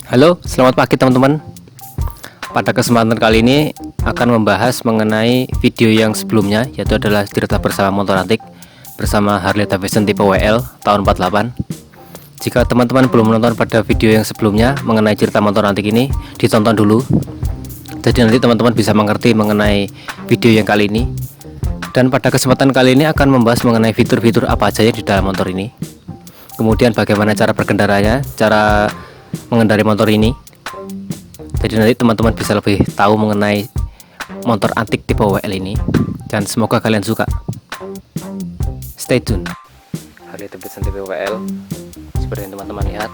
Halo, selamat pagi teman-teman. Pada kesempatan kali ini akan membahas mengenai video yang sebelumnya, yaitu adalah cerita bersama motor antik bersama Harley Davidson tipe WL tahun 48. Jika teman-teman belum menonton pada video yang sebelumnya mengenai cerita motor antik ini, ditonton dulu. Jadi nanti teman-teman bisa mengerti mengenai video yang kali ini. Dan pada kesempatan kali ini akan membahas mengenai fitur-fitur apa saja di dalam motor ini. Kemudian bagaimana cara berkendaranya, cara mengendarai motor ini. Jadi nanti teman-teman bisa lebih tahu mengenai motor antik tipe WL ini. Dan semoga kalian suka. Stay tune. Harley Davidson tipe WL, seperti yang teman-teman lihat,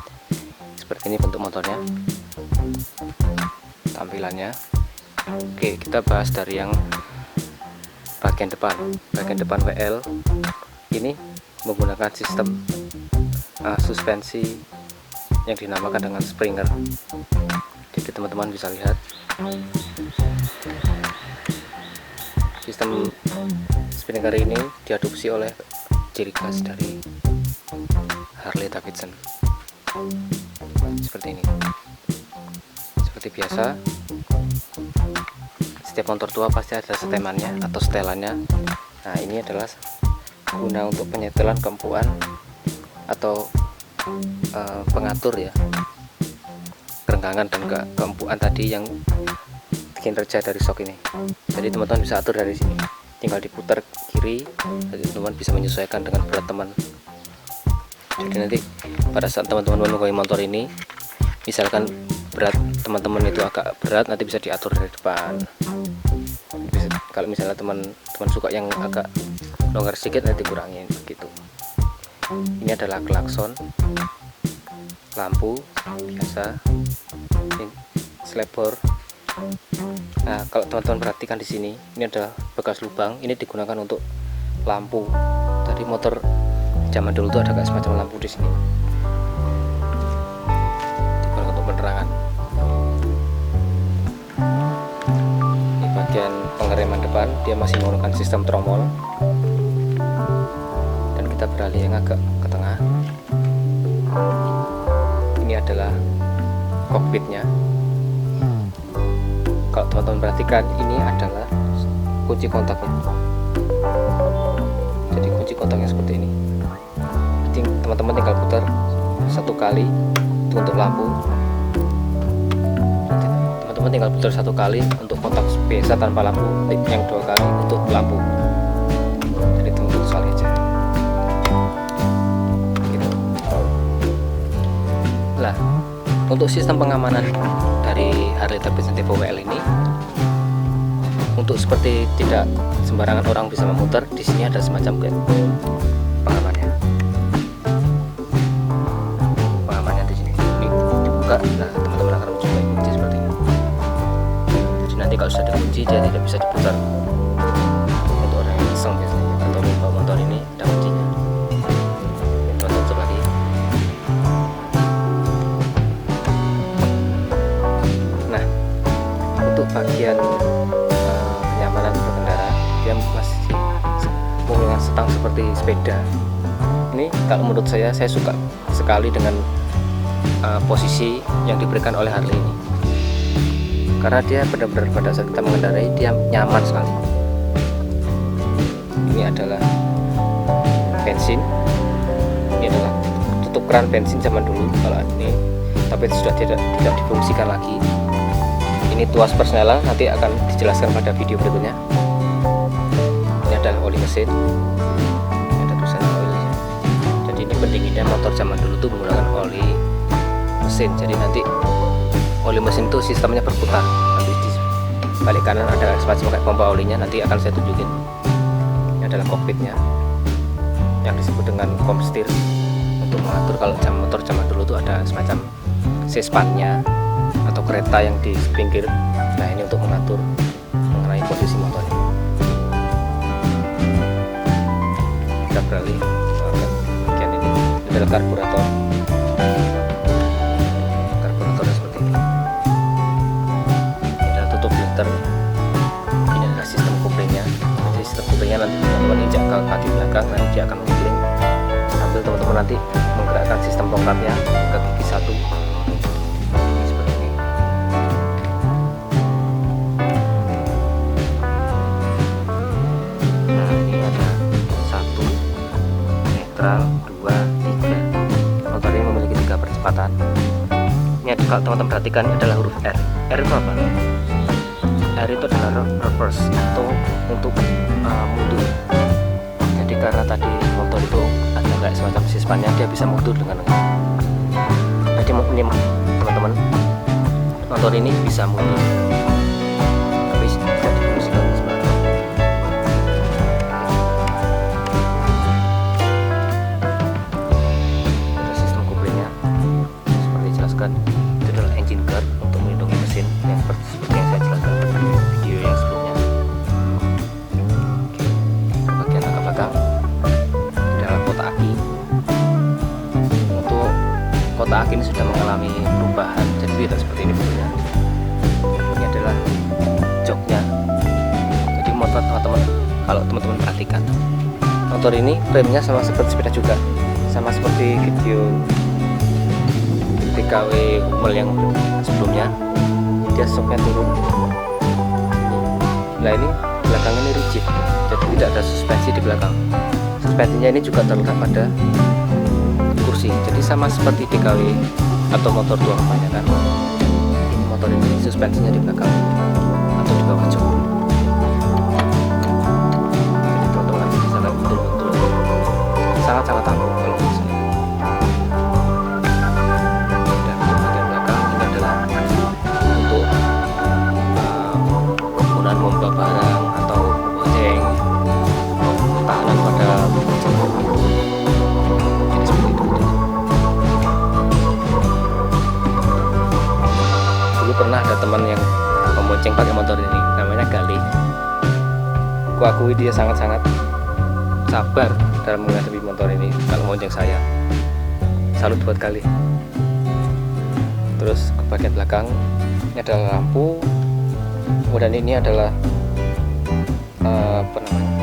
seperti ini bentuk motornya, tampilannya. Oke, kita bahas dari yang bagian depan. Bagian depan WL ini menggunakan sistem suspensi yang dinamakan dengan Springer. Jadi teman-teman bisa lihat sistem Springer ini diadopsi oleh ciri khas dari Harley Davidson. Seperti ini. Seperti biasa, setiap motor tua pasti ada setelannya atau setelannya. Nah, ini adalah guna untuk penyetelan kempuan atau pengatur ya kerenggangan dan keempuan tadi yang kinerja dari shock ini. Jadi teman-teman bisa atur dari sini, tinggal diputar kiri, jadi teman-teman bisa menyesuaikan dengan berat teman. Jadi nanti pada saat teman-teman menunggangi motor ini, misalkan berat teman-teman itu agak berat, nanti bisa diatur dari depan. Kalau misalnya teman-teman suka yang agak longgar sedikit, nanti kurangin begitu. Ini adalah klakson, lampu biasa, ini selebor. Nah, kalau teman-teman perhatikan di sini, ini ada bekas lubang. Ini digunakan untuk lampu. Tadi motor zaman dulu tuh ada kayak semacam lampu di sini, digunakan untuk penerangan. Ini bagian pengereman depan, dia masih menggunakan sistem tromol. Kita beralih yang agak ke tengah. Ini adalah kokpitnya. Kalau teman-teman perhatikan, ini adalah kunci kontaknya. Jadi kunci kontaknya seperti ini. Teman-teman tinggal putar satu kali itu untuk lampu. Teman-teman tinggal putar satu kali untuk kontak biasa tanpa lampu, yang dua kali untuk lampu. Jadi teman-teman sekali aja. Nah, untuk sistem pengamanan dari Harley Davidson tipe WL ini, untuk seperti tidak sembarangan orang bisa memutar, di sini ada semacam pengamannya. Pengamannya di sini. Ini dibuka, nah teman-teman akan mencoba kunci seperti ini. Jadi nanti kalau sudah dikunci, dia tidak bisa diputar. Untuk orang yang iseng biasanya atau bawa motor ini ada kuncinya. Teman-teman coba lagi. Untuk bagian kenyamanan berkendara, dia masih menggunakan setang seperti sepeda. Ini kalau menurut saya suka sekali dengan posisi yang diberikan oleh Harley ini, karena dia benar-benar pada saat kita mengendarai dia nyaman sekali. Ini adalah bensin, ini adalah tutup keran bensin zaman dulu kalau ini, tapi sudah tidak difungsikan lagi. Ini tuas persnelan, nanti akan dijelaskan pada video berikutnya. Ini adalah oli mesin, ini ada tulisan oil. Jadi ini pendinginnya motor zaman dulu tuh menggunakan oli mesin. Jadi nanti oli mesin itu sistemnya berputar. Nanti di balik kanan ada semacam kayak pompa olinya, nanti akan saya tunjukin. Ini adalah kokpitnya yang disebut dengan komstir, untuk mengatur kalau motor zaman dulu tuh ada semacam sespannya atau kereta yang di pinggir. Nah, ini untuk mengatur mengenai posisi motor ini. Kita beralih ke bagian ini. Ini adalah karburator. Karburatornya seperti ini. Ini adalah tutup filter. Ini adalah sistem couplingnya. Jadi sistem couplingnya nanti teman-teman injak ke kaki belakang, nanti dia akan coupling sambil teman-teman nanti menggerakkan sistem tongkatnya ke gigi satu. netral, 2, 3. Motor ini memiliki 3 percepatan. Ini kalau teman-teman perhatikan, ini adalah huruf R. R itu apa? R itu adalah reverse atau untuk mundur. Jadi karena tadi motor itu ada kayak semacam sispannya, dia bisa mundur dengan lengan. Jadi ini teman-teman, motor ini bisa mundur, tapi tidak difungsikan sebenarnya. Ada sistem couplingnya seperti dijelaskan. Itu adalah engine guard untuk melindungi mesin yang seperti yang saya jelaskan pada video yang sebelumnya. Oke, bagian agak belakang adalah kotak aki. Untuk kotak aki ini sudah mengalami perubahan, jadi tidak seperti ini bentuknya. Ini adalah joknya. Jadi motor teman-teman, kalau teman-teman perhatikan, motor ini remnya sama seperti sepeda juga, sama seperti video TKW Hummel yang sebelumnya, dia shocknya turun. Nah ini belakang ini rigid, jadi tidak ada suspensi di belakang. Suspensinya ini juga terletak pada kursi, jadi sama seperti DKW atau motor tua kebanyakan. Ini motor ini suspensinya di belakang atau di bawah jok. Jadi teman-teman bisa lihat betul-betul sangat-sangat ampuh kalau bisa. Dan untuk bagian belakang ini adalah untuk penggunaan membawa barang atau bonceng, tahanan pada pernah ada teman yang membonceng pakai motor ini, namanya Gali. Aku akui dia sangat-sangat sabar dalam menghadapi motor ini kalau membonceng saya. Salut buat Gali. Terus ke bagian belakang ini adalah lampu, kemudian ini adalah apa namanya,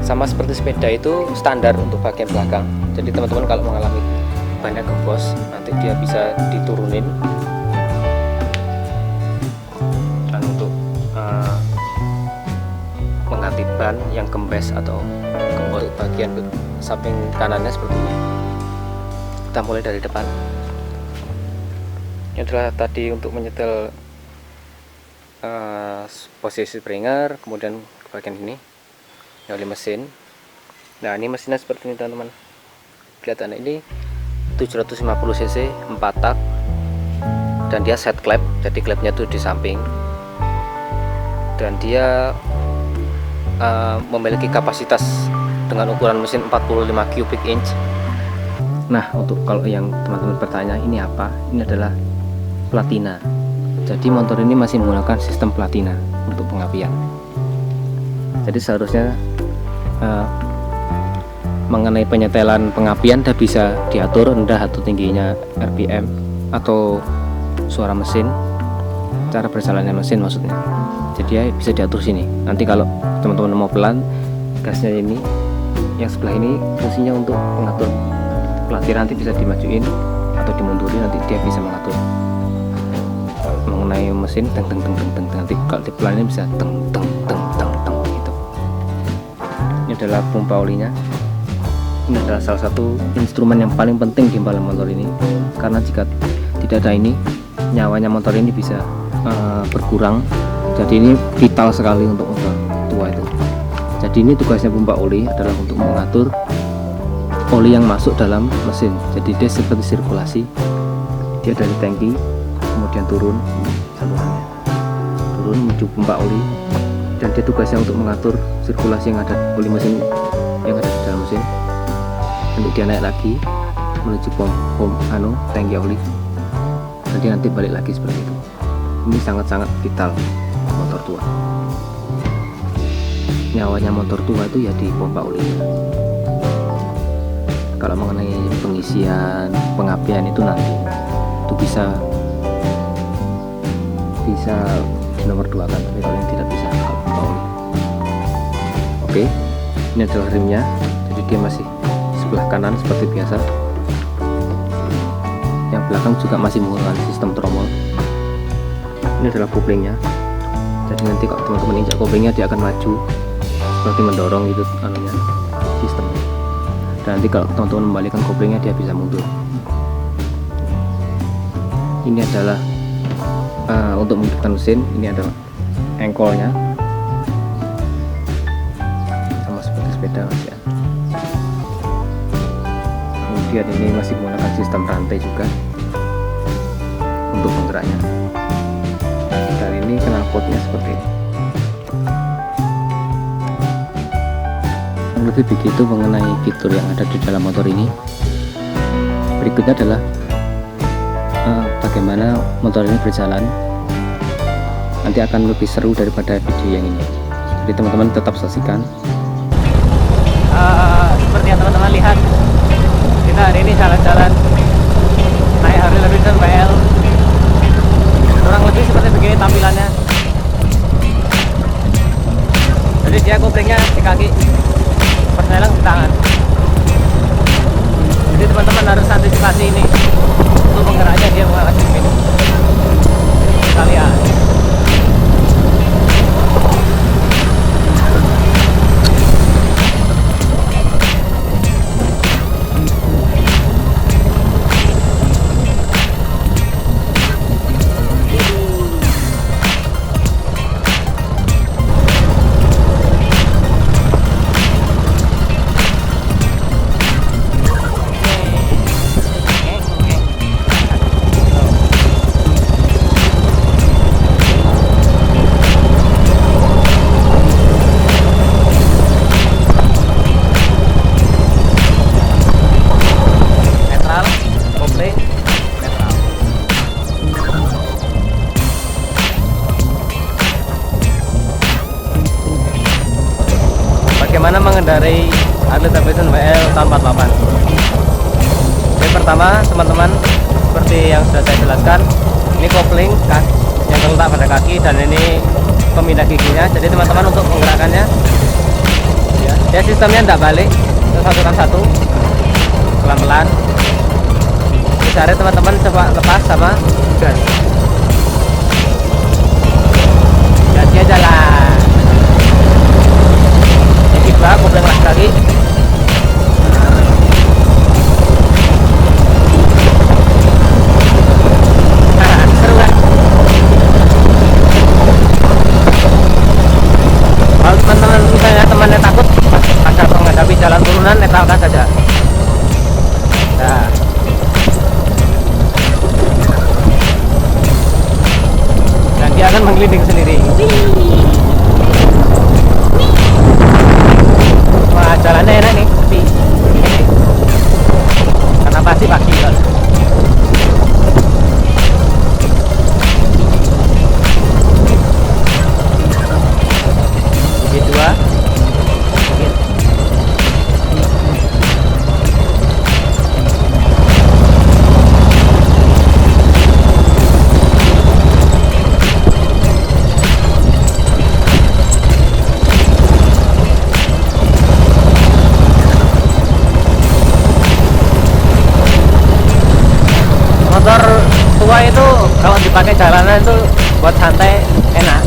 sama seperti sepeda itu standar untuk bagian belakang. Jadi teman-teman kalau mengalami banyak gembos, nanti dia bisa diturunin. Mengganti ban yang kempes atau gembos bagian samping kanannya seperti ini. Kita mulai dari depan. Ini adalah tadi untuk menyetel posisi springer, kemudian ke bagian ini nyali mesin. Nah ini mesinnya seperti ini teman-teman, kelihatan ini 750 cc 4 tak, dan dia set klep, jadi klepnya itu di samping, dan dia memiliki kapasitas dengan ukuran mesin 45 cubic inch. Nah untuk kalau yang teman-teman bertanya ini apa, ini adalah platina. Jadi motor ini masih menggunakan sistem platina untuk pengapian. Jadi seharusnya mengenai penyetelan pengapian dia bisa diatur rendah atau tingginya RPM atau suara mesin, cara berjalannya mesin maksudnya. Jadi ya bisa diatur sini. Nanti kalau teman-teman mau pelan, gasnya ini yang sebelah ini fungsinya untuk mengatur pelatih, nanti bisa dimajuin atau dimundurin, nanti dia bisa mengatur. Mengenai mesin teng teng teng teng teng, nanti kalau dipelanin bisa teng teng teng teng teng gitu. Ini adalah pompa olinya. Ini adalah salah satu instrumen yang paling penting di dalam motor ini, karena jika tidak ada ini, nyawanya motor ini bisa berkurang. Jadi ini vital sekali untuk motor tua itu. Jadi ini tugasnya pompa oli adalah untuk mengatur oli yang masuk dalam mesin. Jadi dia seperti sirkulasi, dia dari tangki kemudian turun salurannya, turun menuju pompa oli, dan dia tugasnya untuk mengatur sirkulasi yang ada oli mesin yang ada di dalam mesin. Nanti dia naik lagi menuju tangki oli, nanti balik lagi seperti itu. Ini sangat-sangat vital motor tua. Nyawanya motor tua itu ya di pompa oli. Kalau mengenai pengisian pengapian itu nanti itu bisa nomor 2 kan, tapi kalau yang tidak bisa kalau pompa oli. Oke, ini adalah rimnya, jadi dia masih sebelah kanan seperti biasa. Yang belakang juga masih menggunakan sistem tromol. Ini adalah couplingnya, jadi nanti kalau teman-teman injak couplingnya dia akan maju seperti mendorong gitu anunya sistemnya. dan nanti kalau teman-teman membalikan koplingnya dia bisa mundur. Ini adalah untuk menghidupkan mesin. Ini adalah engkolnya, sama seperti sepeda Mas ya. Kemudian ini masih menggunakan sistem rantai juga untuk penggeraknya, dan ini knalpotnya seperti ini. Lebih begitu mengenai fitur yang ada di dalam motor ini. Berikutnya adalah bagaimana motor ini berjalan. Nanti akan lebih seru daripada video yang ini, jadi teman-teman tetap saksikan. Seperti yang teman-teman lihat, kita hari ini jalan-jalan naik Harley Davidson WL. Kurang lebih seperti begini tampilannya. Jadi dia koplingnya di kaki, perselang di tangan. Jadi teman-teman harus antisipasi ini untuk menggeraknya, dia mengangkat begini. Kita lihat. Bagaimana mengendarai Harley Davidson WL tahun 48. Yang pertama teman-teman, seperti yang sudah saya jelaskan, ini kopling yang terletak pada kaki, dan ini pemindah giginya. Jadi teman-teman untuk menggerakkannya ya, dia sistemnya tidak balik, satu, pelan-pelan. Cari teman-teman coba lepas sama gas, gasnya jalan. Juga kopling lagi. Seru kan? Kalau teman-teman misalnya temannya takut pada menghadapi jalan turunan, netralkan saja. Nah, dan dia akan menggelinding sendiri. Wah, jalannya enak nih, sepi. Karena pasti pagi kan. Gigi 2. Motor tua itu kalau dipakai jalanan itu buat santai enak.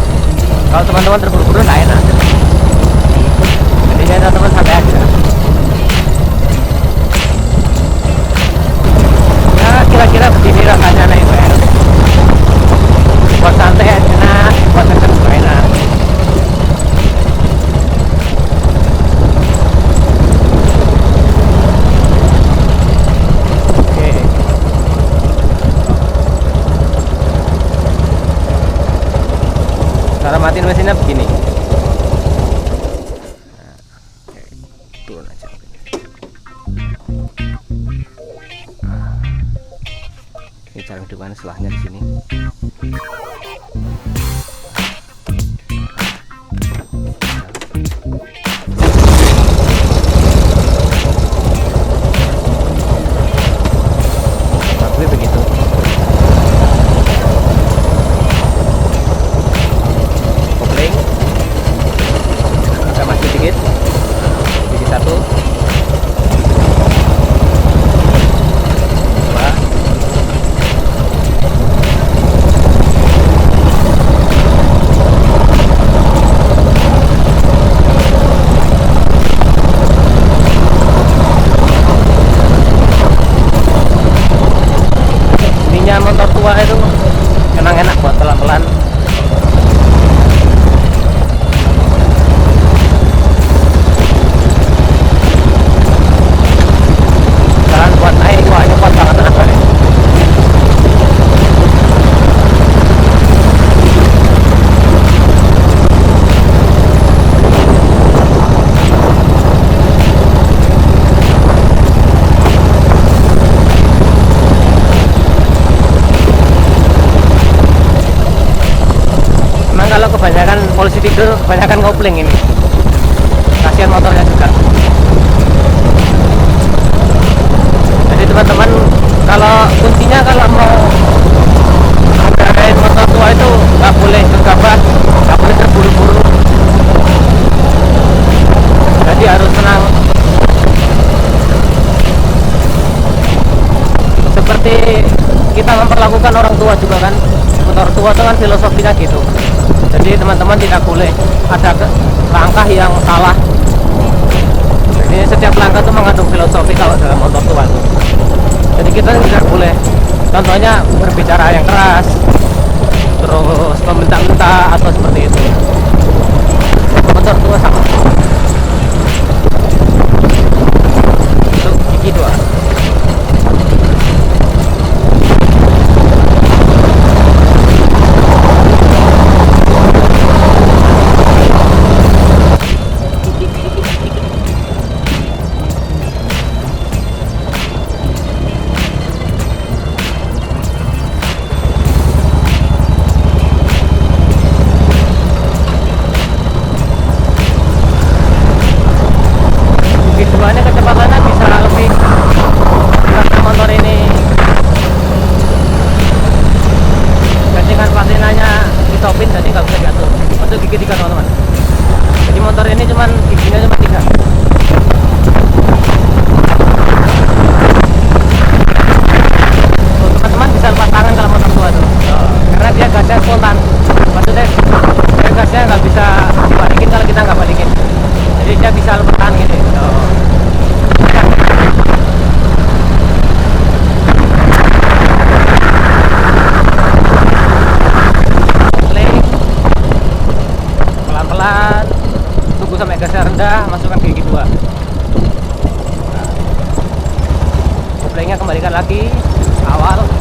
Kalau teman-teman terburu-buru nggak enak. Jadi saya teman-teman santai aja. Ya kira-kira begini rasanya naik WL. Buat santai enak, buat ngejar juga enak. Cara matiin mesinnya begini. Nah, turun aja. Ini cara hidupkan selahnya di sini. Begitu. Sedikit, gigi 1, 2, 3, masih tidur, kebanyakan ngopling ini. Kasihan motornya juga. Jadi teman-teman, kalau kuncinya kalau mau mengendarai motor tua itu nggak boleh gegabah, nggak boleh terburu-buru. Jadi harus tenang. Seperti kita memperlakukan orang tua juga kan, motor tua itu kan filosofinya gitu. Jadi teman-teman tidak boleh ada langkah yang salah. Jadi setiap langkah itu mengandung filosofi kalau dalam motor tua itu. Jadi kita tidak boleh, contohnya berbicara yang keras, terus membentak-bentak atau seperti itu. Motor tua sama. Untuk gigi dua. Keduanya kecepatannya bisa lebih, karena motor ini gancingan platinanya ditopin, jadi nggak bisa jatuh. Untuk gigi 3 teman-teman. Jadi motor ini cuman giginya cuma 3. Teman-teman bisa lepas tangan kalau motor tua tuh, karena dia gasnya spontan. Maksudnya dia gasnya nggak bisa dibalikin kalau kita nggak balikin. Jadi dia bisa lepas tangan gitu. Pelan-pelan, tunggu sampai gasnya rendah, masukkan gigi 2. Koplingnya kembalikan lagi awal.